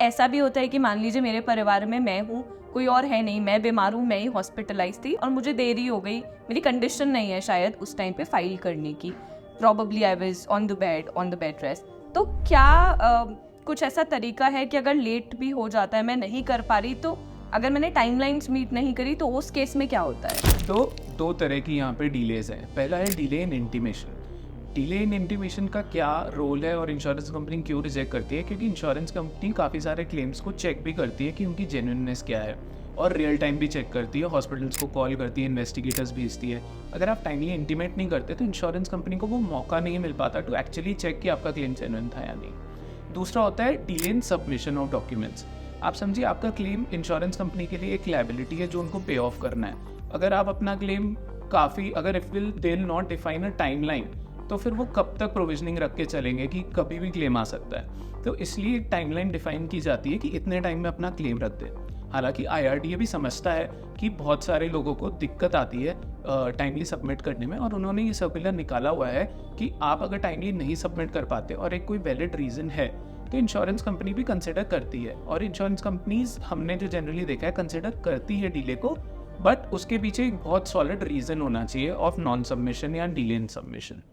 ऐसा भी होता है कि मान लीजिए मेरे परिवार में मैं हूँ, कोई और है नहीं, मैं बीमार हूँ, मैं ही हॉस्पिटलाइज थी और मुझे देरी हो गई, मेरी कंडीशन नहीं है शायद उस टाइम पे फाइल करने की, probably I was on the bed rest. तो क्या कुछ ऐसा तरीका है कि अगर लेट भी हो जाता है, मैं नहीं कर पा रही, तो अगर मैंने टाइमलाइंस मीट नहीं करी तो उस केस में क्या होता है? तो दो तरह की यहाँ पे डिलेज हैं। पहला है delay in intimation. Delay in intimation का क्या रोल है और इंश्योरेंस कंपनी क्यों रिजेक्ट करती है? क्योंकि इंश्योरेंस कंपनी काफ़ी सारे क्लेम्स को चेक भी करती है कि उनकी जेन्युइननेस क्या है, और रियल टाइम भी चेक करती है, हॉस्पिटल्स को कॉल करती है, इन्वेस्टिगेटर्स भेजती है। अगर आप टाइमली इंटीमेट नहीं करते तो इंश्योरेंस कंपनी को वो मौका नहीं मिल पाता टू एक्चुअली चेक कि आपका क्लेम जेन्युइन था या नहीं। दूसरा होता है delay in submission of documents. आप समझिए, आपका क्लेम इंश्योरेंस कंपनी के लिए एक लायबिलिटी है जो उनको पे ऑफ करना है। अगर आप अपना क्लेम अगर if will they will not define a timeline, तो फिर वो कब तक प्रोविजनिंग रख के चलेंगे कि कभी भी क्लेम आ सकता है। तो इसलिए एक टाइमलाइन डिफाइन की जाती है कि इतने टाइम में अपना क्लेम रख दे। हालांकि IRDA भी समझता है कि बहुत सारे लोगों को दिक्कत आती है टाइमली सबमिट करने में, और उन्होंने ये सर्कुलर निकाला हुआ है कि आप अगर टाइमली नहीं सबमिट कर पाते और एक कोई वैलिड रीज़न है तो इंश्योरेंस कंपनी भी कंसिडर करती है। और इंश्योरेंस कंपनीज, हमने जो जनरली देखा है, कंसिडर करती है डिले को, बट उसके पीछे एक बहुत सॉलिड रीज़न होना चाहिए ऑफ नॉन सबमिशन या डिले इन सबमिशन।